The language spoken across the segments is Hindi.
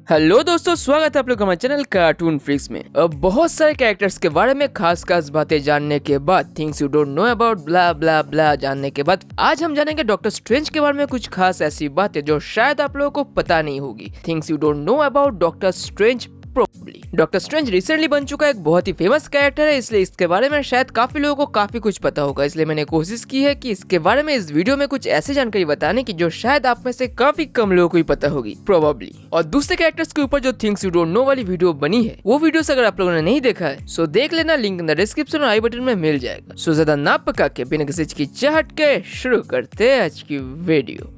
हेलो दोस्तों, स्वागत है आप लोग हमारे चैनल कार्टून फ्रिक्स में। अब बहुत सारे कैरेक्टर्स के बारे में खास बातें जानने के बाद, things you don't know about blah blah blah जानने के बाद, आज हम जानेंगे डॉक्टर स्ट्रेंज के बारे में कुछ खास ऐसी बातें जो शायद आप लोगों को पता नहीं होगी। Things you don't know about doctor strange. Doctor strange recently बन चुका एक बहुत ही फेमस कैरेक्टर है, इसलिए इसके बारे में शायद काफी लोगों को काफी कुछ पता होगा। इसलिए मैंने कोशिश की है कि इसके बारे में इस वीडियो में कुछ ऐसी जानकारी बताने की जो शायद आप में से काफी कम लोगों को ही पता होगी प्रोबेबली। और दूसरे कैरेक्टर्स के ऊपर जो थिंग्स यू डोंट नो वाली वीडियो बनी है, वो वीडियोस अगर आप लोगों ने नहीं देखा है सो देख लेना, लिंक इन द डिस्क्रिप्शन और आई बटन में मिल जाएगा। सो ज्यादा ना पका के बिना किसी की चाहत के शुरू करते हैं आज की वीडियो।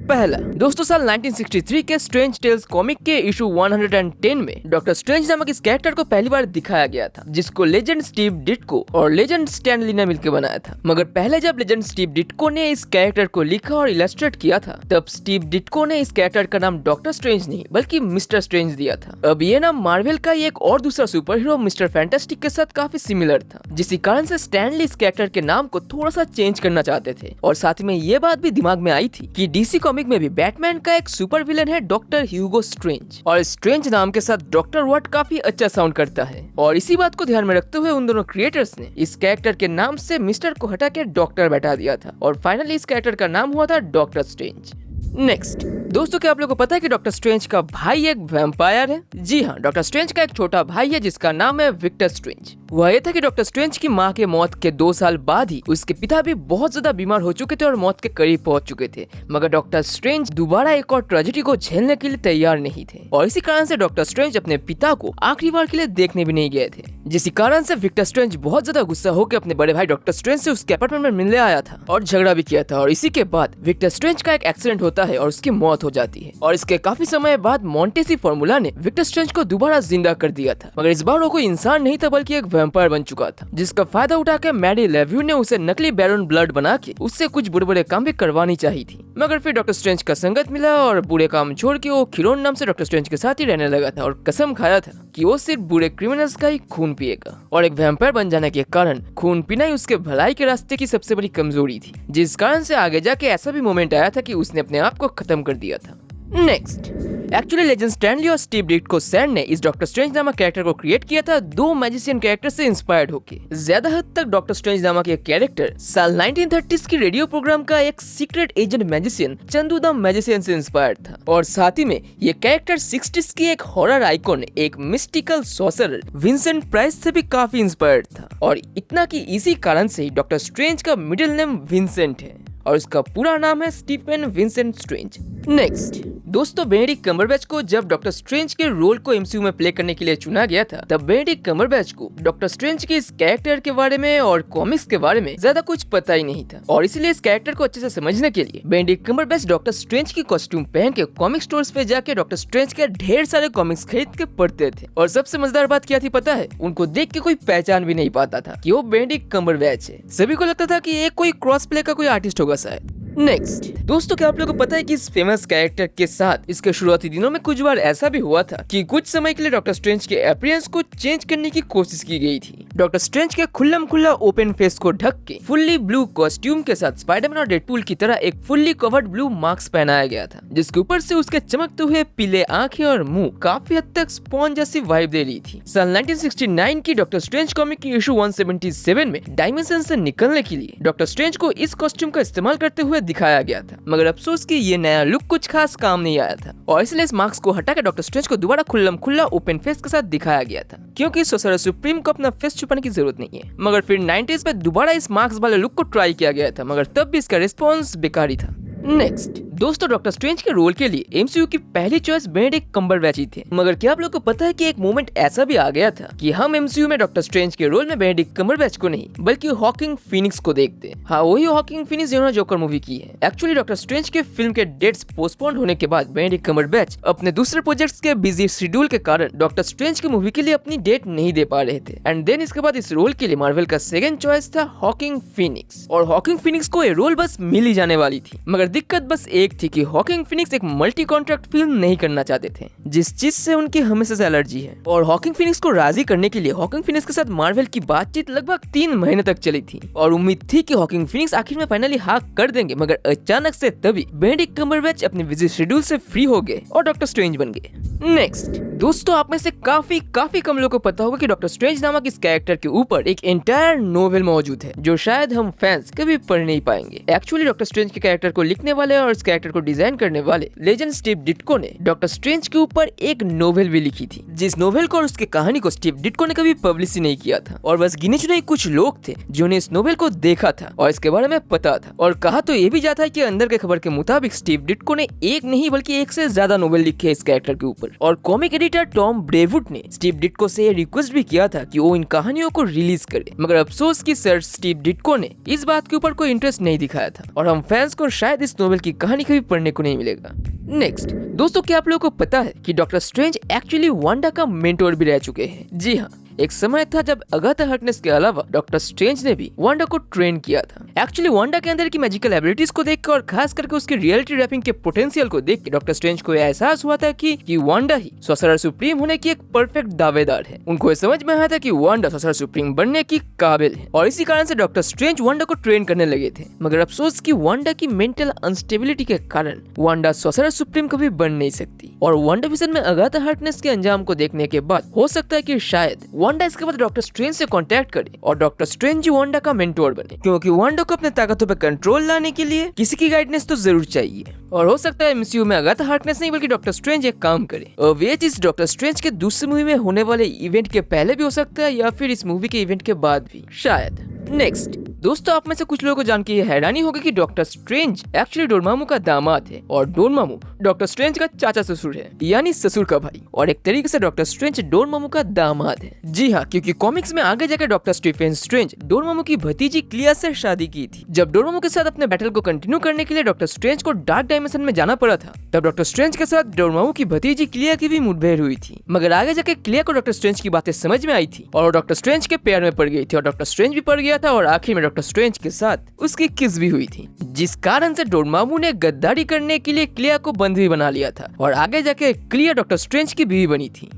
पहला दोस्तों, साल 1963 के स्ट्रेंज टेल्स कॉमिक के इशू 110 में डॉक्टर स्ट्रेंज नामक इस कैरेक्टर को पहली बार दिखाया गया था, जिसको लेजेंड स्टीव डिट्को और लेजेंड स्टैन ली ने मिलकर बनाया था। मगर पहले जब लेजेंड स्टीव डिट्को ने इस कैरेक्टर को लिखा और इलस्ट्रेट किया था, तब स्टीव डिट्को ने इस कैरेक्टर का नाम डॉक्टर स्ट्रेंज नहीं बल्कि मिस्टर स्ट्रेंज दिया था। अब ये नाम मार्वल का एक और दूसरा सुपर हीरो मिस्टर फैंटास्टिक के साथ काफी सिमिलर था, जिस कारण से स्टैन ली इस कैरेक्टर के नाम को थोड़ा सा चेंज करना चाहते थे। और साथ में ये बात भी दिमाग में आई थी कि डीसी कॉमिक में भी बैटमैन का एक सुपर विलन है डॉक्टर ह्यूगो स्ट्रेंज, और स्ट्रेंज नाम के साथ डॉक्टर वर्ड काफी अच्छा साउंड करता है। और इसी बात को ध्यान में रखते हुए उन दोनों क्रिएटर्स ने इस कैरेक्टर के नाम से मिस्टर को हटा के डॉक्टर बैठा दिया था, और फाइनली इस कैरेक्टर का नाम हुआ था डॉक्टर स्ट्रेंज। नेक्स्ट दोस्तों, क्या आप लोगों को पता है कि डॉक्टर स्ट्रेंज का भाई एक वैम्पायर है? जी हाँ, डॉक्टर स्ट्रेंज का एक छोटा भाई है जिसका नाम है विक्टर स्ट्रेंज। वह ये था कि डॉक्टर स्ट्रेंज की माँ के मौत के 2 साल बाद ही उसके पिता भी बहुत ज्यादा बीमार हो चुके थे और मौत के करीब पहुंच चुके थे। मगर डॉक्टर स्ट्रेंज दोबारा एक और ट्रेजेडी को झेलने के लिए तैयार नहीं थे, और इसी कारण से डॉक्टर स्ट्रेंज अपने पिता को आखिरी बार के लिए देखने भी नहीं गए थे, जिस कारण से विक्टर स्ट्रेंज बहुत ज्यादा गुस्सा होकर अपने बड़े भाई डॉक्टर स्ट्रेंज से उसके अपार्टमेंट में मिलने आया था और झगड़ा भी किया था। और इसी के बाद विक्टर स्ट्रेंज का एक एक्सीडेंट होता है और उसकी मौत हो जाती है। और इसके काफी समय बाद मोंटेसी फार्मूला ने विक्टर स्ट्रेंज को दोबारा जिंदा कर दिया था, मगर इस बार वो कोई इंसान नहीं था बल्कि एक वैम्पायर बन चुका था, जिसका फायदा उठाकर मैडी लेव्यू ने उसे नकली बैरन ब्लड बना के उससे कुछ बुरे काम भी करवानी चाहिए थी। मगर फिर डॉक्टर स्ट्रेंज का संगत मिला और बुरे काम छोड़ के वो खिरोन नाम से डॉक्टर स्ट्रेंज के साथ ही रहने लगा था, और कसम खाया था कि वो सिर्फ बुरे क्रिमिनल्स का ही खून पिएगा। और एक वैम्पायर बन जाने के कारण खून पीना ही उसके भलाई के रास्ते की सबसे बड़ी कमजोरी थी, जिस कारण से आगे जाके ऐसा भी मोमेंट आया था कि उसने अपने आप को खत्म कर दिया था। Next, actually legend Stan Lee और स्टीव डिट्को सैंड ने इस डॉक्टर स्ट्रेंज नामक कैरेक्टर को क्रिएट किया था 2 मैजिशियन कैरेक्टर से इंस्पायर्ड होके। ज्यादा हद तक डॉक्टर स्ट्रेंज नामक ये कैरेक्टर साल 1930s की रेडियो प्रोग्राम का एक secret agent magician Chandu the magician से इंस्पायर्ड था, और साथ ही में ये कैरेक्टर 60s की एक हॉरर आइकॉन, एक मिस्टिकल सॉर्सरर विंसेंट प्राइस से भी काफी इंस्पायर्ड था। और इतना कि इसी कारण से ही डॉक्टर स्ट्रेंज का मिडिल नेम विंसेंट है और उसका पूरा नाम है स्टीफन विंसेंट स्ट्रेंज। नेक्स्ट दोस्तों, बेनेडिक्ट कम्बरबैच को जब डॉक्टर स्ट्रेंज के रोल को एमसीयू में प्ले करने के लिए चुना गया था, तब बेनेडिक्ट कम्बरबैच को डॉक्टर स्ट्रेंज के इस कैरेक्टर के बारे में और कॉमिक्स के बारे में ज्यादा कुछ पता ही नहीं था। और इसलिए इस कैरेक्टर को अच्छे से समझने के लिए बेनेडिक्ट कम्बरबैच डॉक्टर स्ट्रेंज की कॉस्ट्यूम पहन के कॉमिक स्टोर्स पे जाके डॉक्टर स्ट्रेंज के ढेर सारे कॉमिक्स खरीद के पढ़ते थे। और सबसे मजेदार बात क्या थी पता है? उनको देख के कोई पहचान भी नहीं पाता था कि वो बेनेडिक्ट कम्बरबैच है। सभी को लगता था कि ये कोई क्रॉस प्ले का कोई आर्टिस्ट होगा शायद। नेक्स्ट दोस्तों, क्या आप लोगों को पता है कि इस फेमस कैरेक्टर के साथ इसके शुरुआती दिनों में कुछ बार ऐसा भी हुआ था कि कुछ समय के लिए डॉक्टर स्ट्रेंज के अपीयरेंस को चेंज करने की कोशिश की गई थी। डॉक्टर स्ट्रेंज के खुल्ला ओपन फेस को ढक के फुल्ली ब्लू कॉस्ट्यूम के साथ स्पाइडरमैन और डेडपूल की तरह एक फुल्ली कवर्ड ब्लू मास्क पहनाया गया था, जिसके ऊपर से उसके चमकते हुए पीले आंखें और मुंह काफी हद तक स्पॉन्ज जैसी वाइब दे रही थी। साल 1969 की डॉक्टर स्ट्रेंज कॉमिक की इशू 177 में डायमेंशन से निकलने के लिए डॉक्टर स्ट्रेंज को इस कॉस्ट्यूम का इस्तेमाल करते हुए दिखाया गया था, मगर अफसोस कि ये नया लुक कुछ खास काम नहीं आया था, और इसलिए इस मास्क को हटाकर डॉक्टर स्ट्रेंज को दोबारा खुल्ला ओपन फेस के साथ दिखाया गया था, क्योंकि सोसाइटी सुप्रीम को अपना फेस छुपाने की जरूरत नहीं है। मगर फिर 90s में दोबारा इस मास्क वाले लुक को ट्राई किया गया था, मगर तब भी इसका रिस्पॉन्स बेकार ही था। नेक्स्ट दोस्तों, डॉक्टर स्ट्रेंज के रोल के लिए एमसीयू की पहली चॉइस बेनेडिक्ट कम्बरबैच ही थे। मगर क्या आप लोग को पता है कि एक मोमेंट ऐसा भी आ गया था कि हम एमसीयू में डॉक्टर स्ट्रेंज के रोल में बेनेडिक्ट कम्बरबैच को नहीं बल्कि हॉकिंग फीनिक्स को देखते। हाँ, वही हॉकिंग फीनिक्स जिन्होंने जोकर मूवी की है। एक्चुअली डॉक्टर स्ट्रेंज के फिल्म के डेट्स पोस्टपोन्ड होने के बाद बेनेडिक्ट कम्बरबैच अपने दूसरे प्रोजेक्ट्स के बिजी शेड्यूल के कारण डॉक्टर स्ट्रेंज की मूवी के लिए अपनी डेट नहीं दे पा रहे थे। एंड देन इसके बाद इस रोल के लिए मार्वल का सेकंड चॉइस था हॉकिंग फीनिक्स, और हॉकिंग फीनिक्स को ये रोल बस मिल ही जाने वाली थी। मगर दिक्कत बस एक थी कि हॉकिंग फिनिक्स एक मल्टी कॉन्ट्रैक्ट फिल्म नहीं करना चाहते थे, जिस चीज से उनकी हमेशा से एलर्जी है। और हॉकिंग फिनिक्स को राजी करने के लिए हॉकिंग फिनिक्स के साथ मार्वल की बातचीत लगभग 3 महीने तक चली थी और उम्मीद थी कि हॉकिंग फिनिक्स आखिर में फाइनली हाँ कर देंगे, मगर अचानक से तभी बेनेडिक्ट कम्बरबैच अपने बिजी शेड्यूल से फ्री हो गए और डॉक्टर स्ट्रेंज बन गए। नेक्स्ट दोस्तों, आप में से काफी कम लोगों को पता होगा कि डॉक्टर स्ट्रेंज नामक इस कैरेक्टर के ऊपर एक एंटायर नोवेल मौजूद है जो शायद हम फैंस कभी पढ़ नहीं पाएंगे। एक्चुअली डॉक्टर स्ट्रेंज के कैरेक्टर को लिखने वाले और इस कैरेक्टर को डिजाइन करने वाले लेजेंड स्टीव डिट्को ने डॉक्टर स्ट्रेंज के ऊपर एक नोवेल भी लिखी थी, जिस नोवेल को और उसकी कहानी को स्टीव डिट्को ने कभी पब्लिश नहीं किया था और बस गिने चुने कुछ लोग थे जिन्होंने इस नोवेल को देखा था और इसके बारे में पता था। और कहा तो ये भी जाता है कि अंदर के खबर के मुताबिक स्टीव डिट्को ने एक नहीं बल्कि एक से ज्यादा नोवेल लिखे हैं इस कैरेक्टर के ऊपर। और कॉमिक एडिटर टॉम ब्रेवुड ने स्टीव डिट्को से ये रिक्वेस्ट भी किया था कि वो इन कहानियों को रिलीज करे, मगर अफसोस कि सर स्टीव डिट्को ने इस बात के ऊपर कोई इंटरेस्ट नहीं दिखाया था और हम फैंस को शायद इस नोवेल की कहानी कभी पढ़ने को नहीं मिलेगा। नेक्स्ट दोस्तों, क्या आप लोगों को पता है कि डॉक्टर स्ट्रेंज एक्चुअली वांडा का मेंटोर भी रह चुके हैं? जी हाँ, एक समय था जब अगाथा हार्कनेस के अलावा डॉक्टर स्ट्रेंज ने भी वांडा को ट्रेन किया था। एक्चुअली वांडा के अंदर की मैजिकल एबिलिटीज को देखकर और खास करके उसकी रियलिटी रैपिंग के पोटेंशियल को देख के डॉक्टर स्ट्रेंज को एहसास हुआ था कि वांडा ही सॉर्सरर सुप्रीम होने की एक परफेक्ट दावेदार है। उनको समझ में आया था कि वांडा सॉर्सरर सुप्रीम बनने की काबिल है और इसी कारण से डॉक्टर स्ट्रेंज वांडा को ट्रेन करने लगे थे। मगर अफसोस कि वांडा की मेंटल अनस्टेबिलिटी के कारण वांडा सॉर्सरर सुप्रीम कभी बन नहीं सकती और वांडा विजन में अगाथा हार्कनेस के अंजाम को देखने के बाद हो सकता है कि शायद वांडा इसके बाद डॉक्टर स्ट्रेंज से कांटेक्ट करे और डॉक्टर स्ट्रेंज ही वांडा का मेंटोर बने, क्योंकि वांडा को अपने ताकतों पर कंट्रोल लाने के लिए किसी की गाइडेंस तो जरूर चाहिए। और हो सकता है एमसीयू में अगाथा हार्कनेस नहीं बल्कि डॉक्टर स्ट्रेंज एक काम करे और ये चीज डॉक्टर स्ट्रेंज के दूसरी मूवी में होने वाले इवेंट के पहले भी हो सकता है या फिर इस मूवी के इवेंट के बाद भी शायद। नेक्स्ट दोस्तों, आप में से कुछ लोगों को जान के ये हैरानी होगी कि डॉक्टर स्ट्रेंज एक्चुअली डोरमामू का दामाद है और डोरमामू डॉक्टर स्ट्रेंज का चाचा ससुर है, यानी ससुर का भाई, और एक तरीके से डॉक्टर स्ट्रेंज डोरमामू का दामाद है। जी हाँ, क्योंकि कॉमिक्स में आगे जाकर डॉक्टर स्टीफन स्ट्रेंज डोरमामू की भतीजी क्लिया से शादी की थी। जब डोरमामू के साथ अपने बैटल को कंटिन्यू करने के लिए डॉक्टर स्ट्रेंज को डार्क डायमेंशन में जाना पड़ा था, तब डॉक्टर स्ट्रेंज के साथ डोरमामू की भतीजी क्लिया की भी मुठभेड़ हुई थी। मगर आगे जाके क्लिया को डॉक्टर स्ट्रेंज की बातें समझ में आई थी और डॉक्टर स्ट्रेंज के पैर में पड़ गई थी और डॉक्टर स्ट्रेंज भी पड़ गया था और आखिर में डॉक्टर स्ट्रेंज के साथ उसकी किस भी हुई थी, जिस कारण से डोरमामू ने गद्दारी करने के लिए क्लिया को बंदी बना लिया था और आगे जाके क्लिया डॉक्टर स्ट्रेंज की बीवी बनी थी।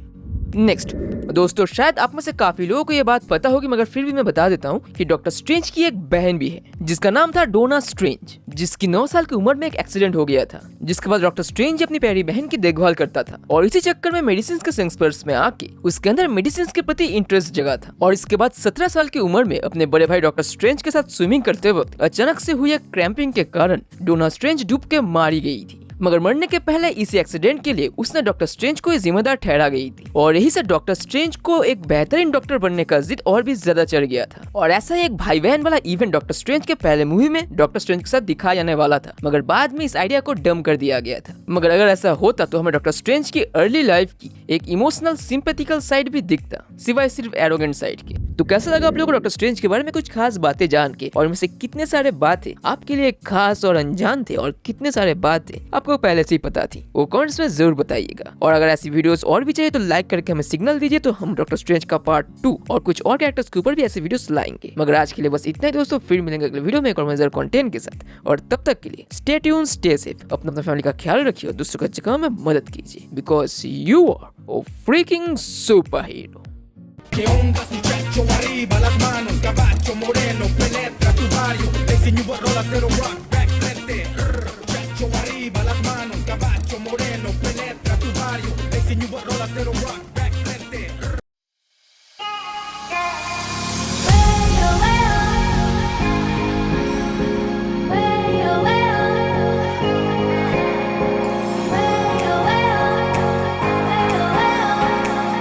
नेक्स्ट दोस्तों, शायद आप में से काफी लोगों को यह बात पता होगी मगर फिर भी मैं बता देता हूँ कि डॉक्टर स्ट्रेंज की एक बहन भी है जिसका नाम था डोना स्ट्रेंज, जिसकी 9 साल की उम्र में एक एक्सीडेंट हो गया था, जिसके बाद डॉक्टर स्ट्रेंज अपनी प्यारी बहन की देखभाल करता था और इसी चक्कर में मेडिसिन के संस्पर्श में आके उसके अंदर मेडिसिन के प्रति इंटरेस्ट जगा था। और इसके बाद 17 साल की उम्र में अपने बड़े भाई डॉक्टर स्ट्रेंज के साथ स्विमिंग करते वक्त अचानक से हुई एक क्रैम्पिंग के कारण डोना स्ट्रेंज डूब के मारी गई थी। मगर मरने के पहले इसी एक्सीडेंट के लिए उसने डॉक्टर स्ट्रेंज को जिम्मेदार ठहरा गई थी और यही से डॉक्टर स्ट्रेंज को एक बेहतरीन डॉक्टर बनने का जिद और भी ज्यादा चढ़ गया था। और ऐसा ही एक भाई बहन वाला इवेंट डॉक्टर स्ट्रेंज के पहले मूवी में डॉक्टर स्ट्रेंज के साथ दिखाया जाने वाला था, मगर बाद में इस आइडिया को डम कर दिया गया था। मगर अगर ऐसा होता तो हमें डॉक्टर स्ट्रेंज की अर्ली लाइफ की एक इमोशनल सिंपैथिकल साइड भी दिखता, सिवाय सिर्फ एरोगेंट साइड के। तो कैसा लगा आप लोगों को डॉक्टर स्ट्रेंज के बारे में कुछ खास बातें जान के, और इनमें से कितने सारे बातें आपके लिए खास और अनजान थे और कितने सारे बातें आपको पहले से ही पता थी, वो कमेंट्स में जरूर बताइएगा। और अगर ऐसी वीडियोस और भी चाहिए तो लाइक करके हमें सिग्नल दीजिए, तो हम डॉक्टर स्ट्रेंज का पार्ट 2 और कुछ और कैरेक्टर्स के ऊपर भी ऐसे वीडियोस लाएंगे। मगर आज के लिए बस इतना ही दोस्तों, फिर मिलेंगे अगले वीडियो में एक और मजेदार कंटेंट के साथ, और तब तक के लिए स्टे ट्यून, स्टे सेफ, अपना फैमिली का ख्याल रखिए और दूसरों को अच्छे काम में मदद कीजिए, because you are a freaking superhero. ¿Qué onda, muchacho? Arriba las manos, caballo moreno, penetra tu barrio, te enseño a rola cero rock.